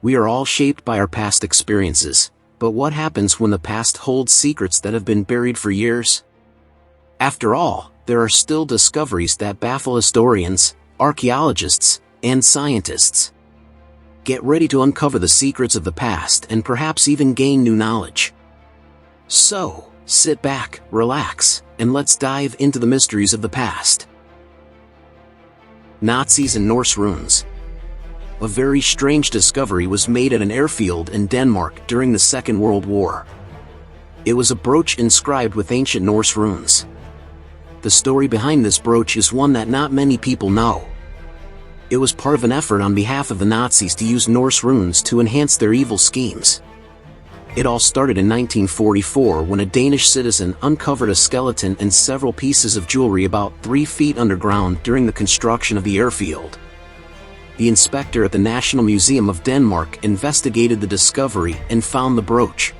We are all shaped by our past experiences, but what happens when the past holds secrets that have been buried for years? After all, there are still discoveries that baffle historians, archaeologists, and scientists. Get ready to uncover the secrets of the past and perhaps even gain new knowledge. So, sit back, relax, and let's dive into the mysteries of the past. Nazis and Norse runes. A very strange discovery was made at an airfield in Denmark during the Second World War. It was a brooch inscribed with ancient Norse runes. The story behind this brooch is one that not many people know. It was part of an effort on behalf of the Nazis to use Norse runes to enhance their evil schemes. It all started in 1944 when a Danish citizen uncovered a skeleton and several pieces of jewelry about 3 feet underground during the construction of the airfield. The inspector at the National Museum of Denmark investigated the discovery and found the brooch.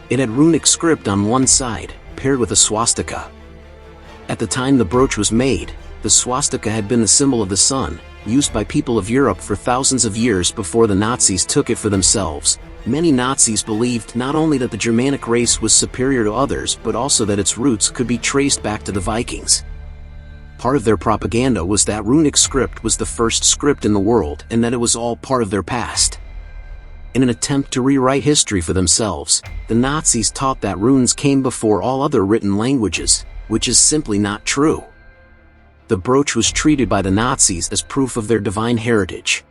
It had runic script on one side, paired with a swastika. At the time the brooch was made, the swastika had been the symbol of the sun, used by people of Europe for thousands of years before the Nazis took it for themselves. Many Nazis believed not only that the Germanic race was superior to others but also that its roots could be traced back to the Vikings. Part of their propaganda was that runic script was the first script in the world and that it was all part of their past. In an attempt to rewrite history for themselves, the Nazis taught that runes came before all other written languages, which is simply not true. The brooch was treated by the Nazis as proof of their divine heritage.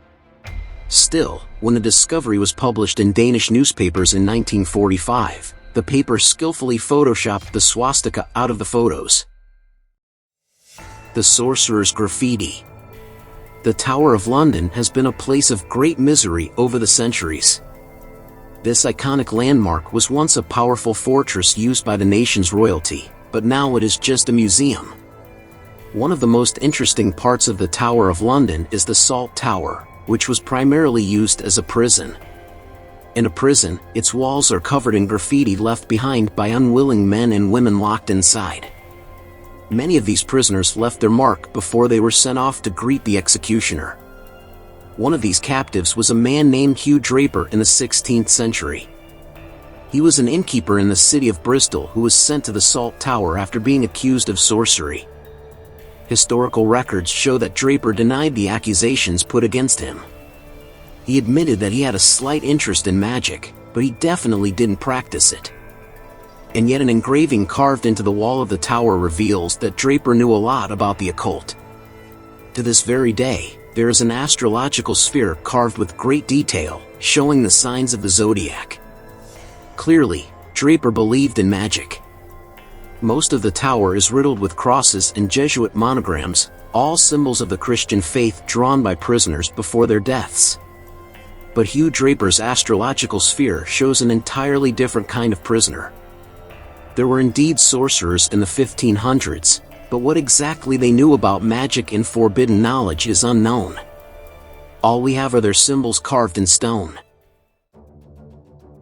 Still, when the discovery was published in Danish newspapers in 1945, the paper skillfully photoshopped the swastika out of the photos. The Sorcerers Graffiti. The Tower of London has been a place of great misery over the centuries. This iconic landmark was once a powerful fortress used by the nation's royalty, but now it is just a museum. One of the most interesting parts of the Tower of London is the Salt Tower, which was primarily used as a prison. In a prison, its walls are covered in graffiti left behind by unwilling men and women locked inside. Many of these prisoners left their mark before they were sent off to greet the executioner. One of these captives was a man named Hugh Draper in the 16th century. He was an innkeeper in the city of Bristol who was sent to the Salt Tower after being accused of sorcery. Historical records show that Draper denied the accusations put against him. He admitted that he had a slight interest in magic, but he definitely didn't practice it. And yet an engraving carved into the wall of the tower reveals that Draper knew a lot about the occult. To this very day, there is an astrological sphere carved with great detail, showing the signs of the zodiac. Clearly, Draper believed in magic. Most of the tower is riddled with crosses and Jesuit monograms, all symbols of the Christian faith drawn by prisoners before their deaths. But Hugh Draper's astrological sphere shows an entirely different kind of prisoner. There were indeed sorcerers in the 1500s, but what exactly they knew about magic and forbidden knowledge is unknown. All we have are their symbols carved in stone.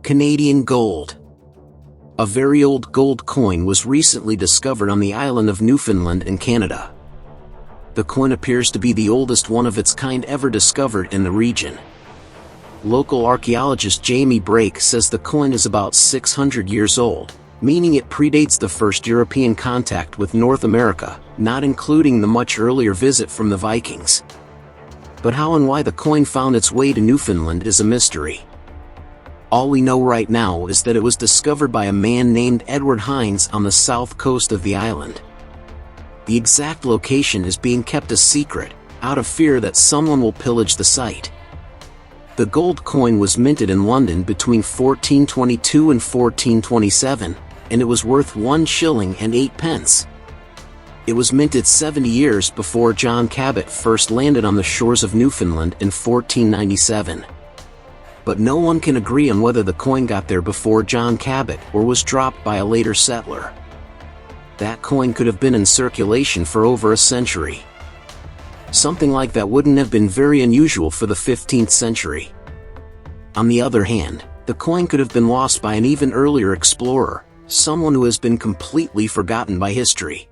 Canadian gold. A very old gold coin was recently discovered on the island of Newfoundland in Canada. The coin appears to be the oldest one of its kind ever discovered in the region. Local archaeologist Jamie Brake says the coin is about 600 years old, meaning it predates the first European contact with North America, not including the much earlier visit from the Vikings. But how and why the coin found its way to Newfoundland is a mystery. All we know right now is that it was discovered by a man named Edward Hines on the south coast of the island. The exact location is being kept a secret, out of fear that someone will pillage the site. The gold coin was minted in London between 1422 and 1427, and it was worth 1 shilling and 8 pence. It was minted 70 years before John Cabot first landed on the shores of Newfoundland in 1497. But no one can agree on whether the coin got there before John Cabot or was dropped by a later settler. That coin could have been in circulation for over a century. Something like that wouldn't have been very unusual for the 15th century. On the other hand, the coin could have been lost by an even earlier explorer, someone who has been completely forgotten by history.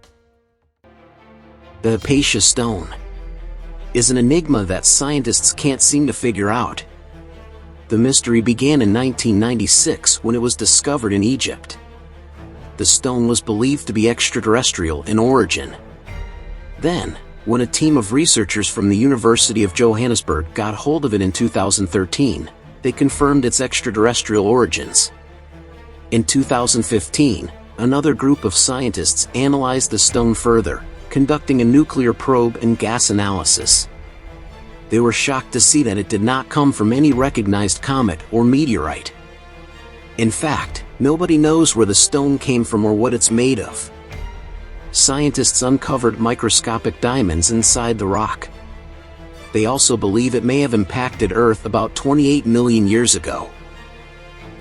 The Hypatia stone is an enigma that scientists can't seem to figure out. The mystery began in 1996 when it was discovered in Egypt. The stone was believed to be extraterrestrial in origin. Then, when a team of researchers from the University of Johannesburg got hold of it in 2013, they confirmed its extraterrestrial origins. In 2015, another group of scientists analyzed the stone further, conducting a nuclear probe and gas analysis. They were shocked to see that it did not come from any recognized comet or meteorite. In fact, nobody knows where the stone came from or what it's made of. Scientists uncovered microscopic diamonds inside the rock. They also believe it may have impacted Earth about 28 million years ago.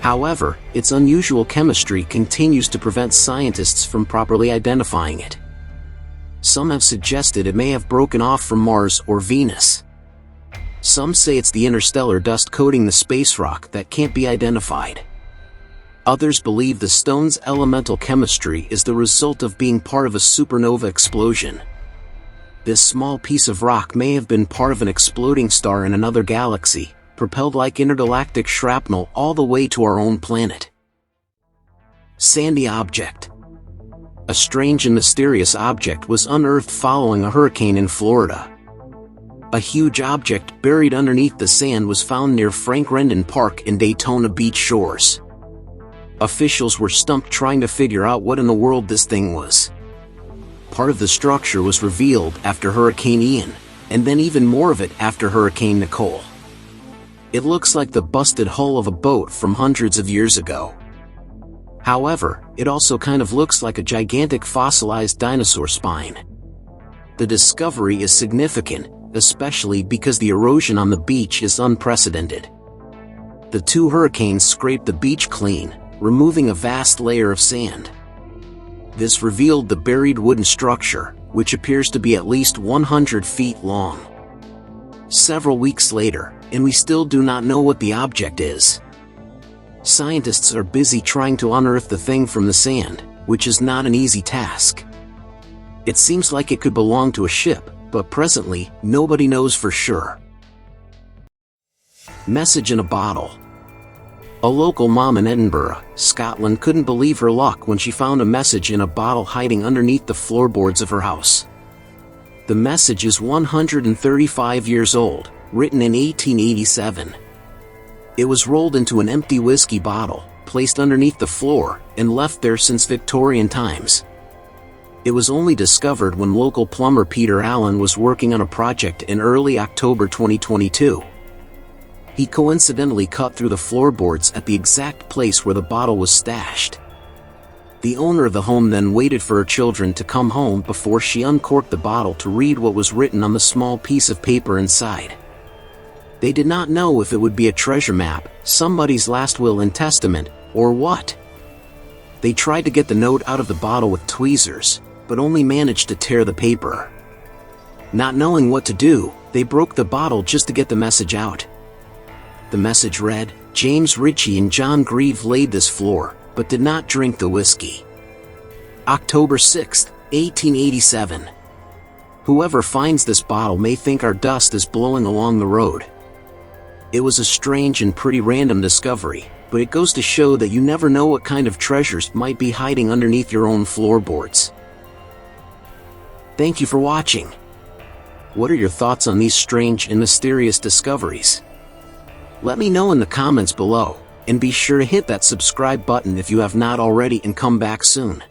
However, its unusual chemistry continues to prevent scientists from properly identifying it. Some have suggested it may have broken off from Mars or Venus. Some say it's the interstellar dust coating the space rock that can't be identified. Others believe the stone's elemental chemistry is the result of being part of a supernova explosion. This small piece of rock may have been part of an exploding star in another galaxy, propelled like intergalactic shrapnel all the way to our own planet. Sandy object. A strange and mysterious object was unearthed following a hurricane in Florida. A huge object buried underneath the sand was found near Frank Rendon Park in Daytona Beach shores. Officials were stumped trying to figure out what in the world this thing was. Part of the structure was revealed after Hurricane Ian, and then even more of it after Hurricane Nicole. It looks like the busted hull of a boat from hundreds of years ago. However, it also kind of looks like a gigantic fossilized dinosaur spine. The discovery is significant, especially because the erosion on the beach is unprecedented. The two hurricanes scraped the beach clean, removing a vast layer of sand. This revealed the buried wooden structure, which appears to be at least 100 feet long. Several weeks later, and we still do not know what the object is. Scientists are busy trying to unearth the thing from the sand, which is not an easy task. It seems like it could belong to a ship, but presently, nobody knows for sure. Message in a bottle. A local mom in Edinburgh, Scotland couldn't believe her luck when she found a message in a bottle hiding underneath the floorboards of her house. The message is 135 years old, written in 1887. It was rolled into an empty whiskey bottle, placed underneath the floor, and left there since Victorian times. It was only discovered when local plumber Peter Allen was working on a project in early October 2022. He coincidentally cut through the floorboards at the exact place where the bottle was stashed. The owner of the home then waited for her children to come home before she uncorked the bottle to read what was written on the small piece of paper inside. They did not know if it would be a treasure map, somebody's last will and testament, or what. They tried to get the note out of the bottle with tweezers, but only managed to tear the paper. Not knowing what to do, they broke the bottle just to get the message out. The message read, "James Ritchie and John Grieve laid this floor, but did not drink the whiskey." October 6, 1887. Whoever finds this bottle may think our dust is blowing along the road. It was a strange and pretty random discovery, but it goes to show that you never know what kind of treasures might be hiding underneath your own floorboards. Thank you for watching. What are your thoughts on these strange and mysterious discoveries? Let me know in the comments below, and be sure to hit that subscribe button if you have not already and come back soon.